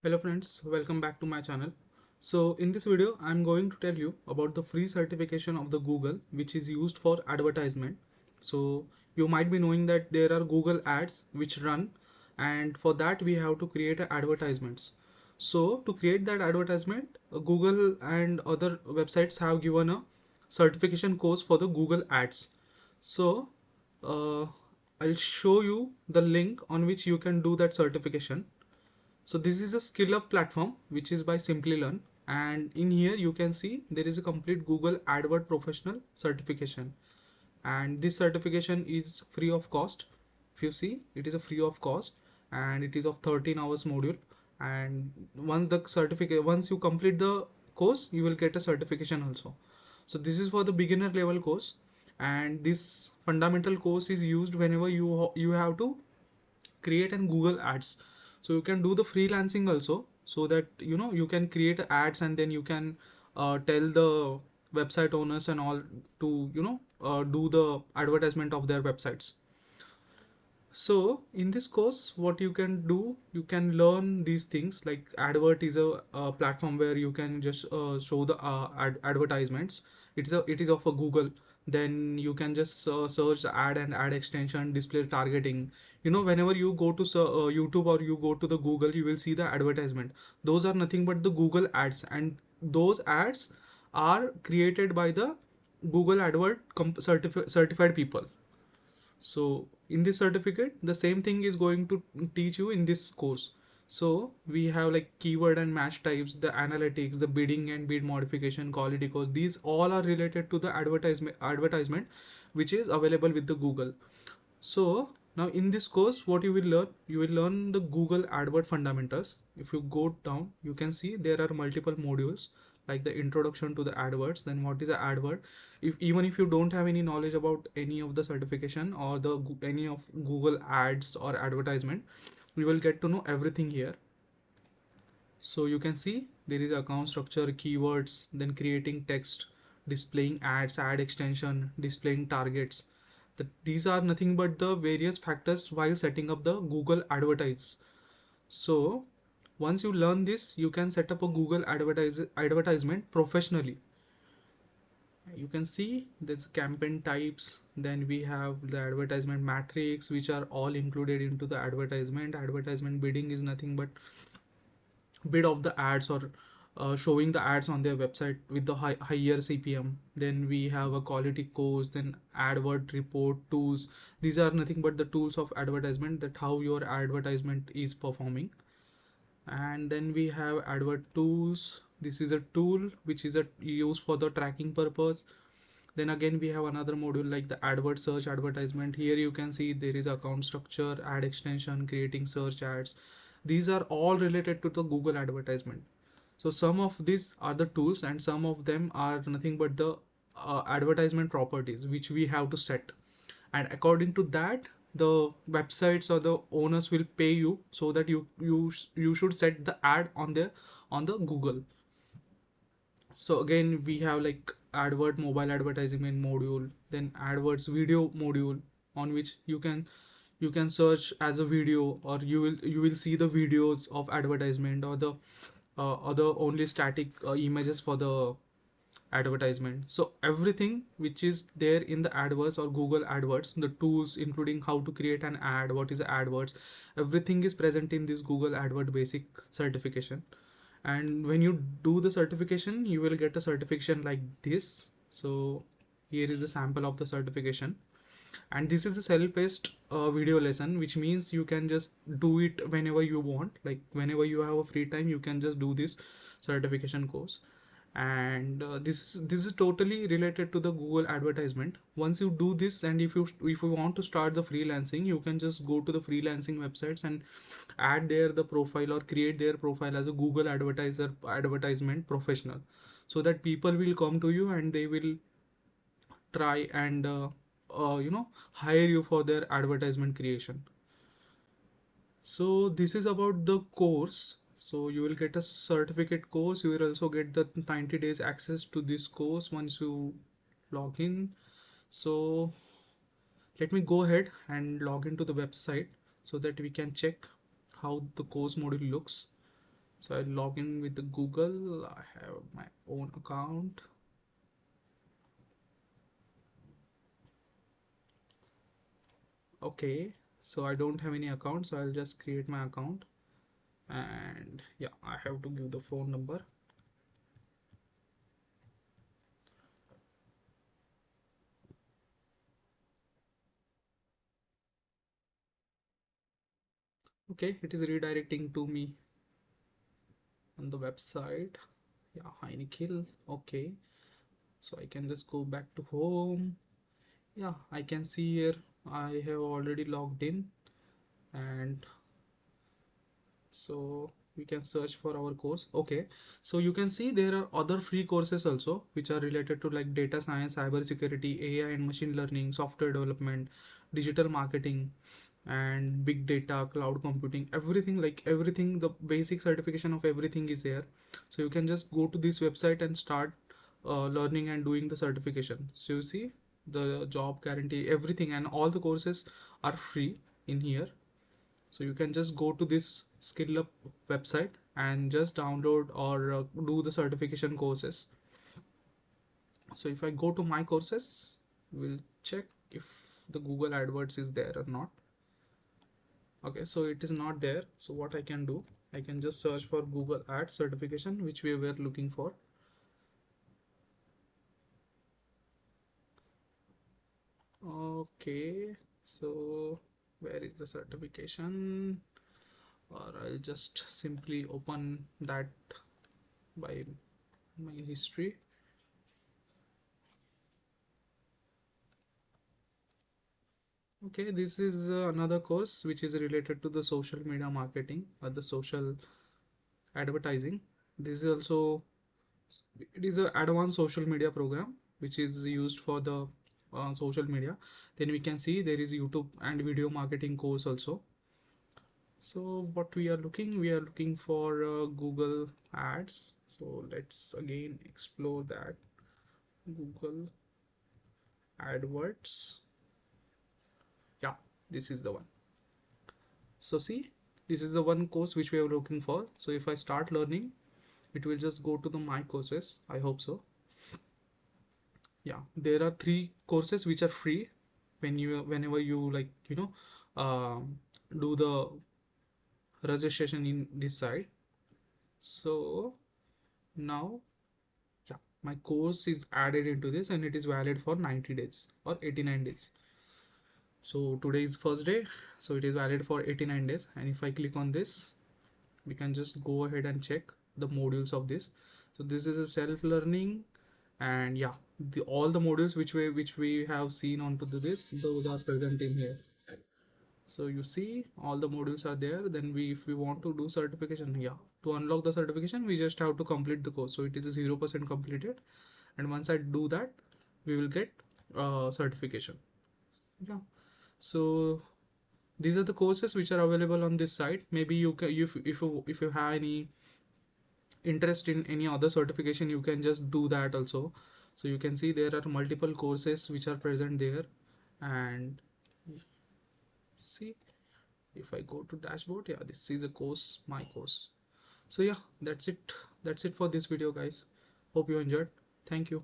Hello friends, welcome back to my channel. So in this video, I'm going to tell you about the free certification of the Google, which is used for advertisement. So you might be knowing that there are Google ads which run, and for that we have to create advertisements. So to create that advertisement, Google and other websites have given a certification course for the Google ads. So uh, I'll show you the link on which you can do that certification. So this is a skill up platform which is by Simply Learn, and in here you can see there is a complete Google AdWords professional certification, and this certification is free of cost. If you see, it is a free of cost and it is of 13 hours module, and once you complete the course you will get a certification also. So this is for the beginner level course, and this fundamental course is used whenever you have to create an Google ads. So you can do the freelancing also, so that you can create ads and then you can tell the website owners and all to do the advertisement of their websites. So in this course, what you can do, you can learn these things like advert is a platform where you can just show the advertisements. It is of a Google. Then you can just search the ad and ad extension, display targeting. Whenever you go to YouTube or you go to the Google, you will see the advertisement. Those are nothing but the Google ads, and those ads are created by the Google AdWords certified people. So in this certificate, the same thing is going to teach you in this course. So we have like keyword and match types, the analytics, the bidding and bid modification, quality cost. These all are related to the advertisement which is available with the Google. So now in this course, what you will learn the Google AdWords fundamentals. If you go down, you can see there are multiple modules like the introduction to the AdWords. Then what is the AdWord? If even if you don't have any knowledge about any of the certification or any of Google ads or advertisement, you will get to know everything here. So you can see there is account structure, keywords, then creating text, displaying ads, ad extension, displaying targets. These are nothing but the various factors while setting up the Google advertise. So once you learn this, you can set up a Google advertisement professionally. You can see there's campaign types, then we have the advertisement matrix, which are all included into the advertisement bidding is nothing but bid of the ads or showing the ads on their website with the higher CPM. Then we have a quality course, then advert report tools. These are nothing but the tools of advertisement, that how your advertisement is performing. And then we have advert tools. This is a tool which is a used for the tracking purpose. Then again we have another module like the advert search advertisement. Here you can see there is account structure, ad extension, creating search ads. These are all related to the Google advertisement. So some of these are the tools and some of them are nothing but the advertisement properties which we have to set, and according to that the websites or the owners will pay you, so that you should set the ad on the Google. So again we have like advert mobile advertisement module, then adverts video module, on which you can search as a video, or you will see the videos of advertisement, or the only static images for the advertisement. So everything which is there in the AdWords or Google AdWords, the tools including how to create an ad, what is AdWords, everything is present in this Google AdWords basic certification. And when you do the certification, you will get a certification like this. So here is the sample of the certification, and this is a self-paced video lesson, which means you can just do it whenever you want, like whenever you have a free time you can just do this certification course. And this is totally related to the Google advertisement. Once you do this, and if you want to start the freelancing, you can just go to the freelancing websites and add there the profile or create their profile as a Google advertisement professional, so that people will come to you and they will try and hire you for their advertisement creation. So this is about the course. So you will get a certificate course. You will also get the 90 days access to this course once you log in. So let me go ahead and log into the website so that we can check how the course module looks. So I'll log in with the Google. I have my own account. Okay, so I don't have any account, so I'll just create my account. And yeah, I have to give the phone number. Okay, it is redirecting to me on the website. Yeah, hi Nikhil. Okay, so I can just go back to home. Yeah, I can see here I have already logged in, and so we can search for our course. Okay, so you can see there are other free courses also which are related to like data science, cyber security, AI and machine learning, software development, digital marketing, and big data, cloud computing, everything, like everything, the basic certification of everything is there. So you can just go to this website and start learning and doing the certification. So you see the job guarantee, everything, and all the courses are free in here. So you can just go to this skill up website and just download or do the certification courses. So if I go to my courses, we'll check if the Google AdWords is there or not. Okay, so it is not there. So what I can do, I can just search for Google Ads certification, which we were looking for. Okay, so where is the certification? Or I'll just simply open that by my history. Okay, this is another course which is related to the social media marketing or the social advertising. This is also, it is an advanced social media program which is used for the social media. Then we can see there is YouTube and video marketing course also. So what we are looking for Google Ads. So let's again explore that. Google AdWords. Yeah, this is the one. So see, this is the one course which we are looking for. So if I start learning, it will just go to the my courses. I hope so. Yeah, there are 3 courses which are free whenever you like, do the registration in this site. So now, yeah, my course is added into this and it is valid for 90 days or 89 days. So today is first day, so it is valid for 89 days. And if I click on this, we can just go ahead and check the modules of this. So this is a self-learning, and yeah, all the modules which we have seen onto this, those are present in here. So you see all the modules are there. Then we, if we want to do certification, yeah, to unlock the certification we just have to complete the course. So it is a 0% completed, and once I do that, we will get certification. Yeah, so these are the courses which are available on this site. Maybe you can, if you have any interest in any other certification, you can just do that also. So you can see there are multiple courses which are present there. And see, if I go to dashboard, yeah, this is a course, my course. So yeah, that's it for this video, guys. Hope you enjoyed. Thank you.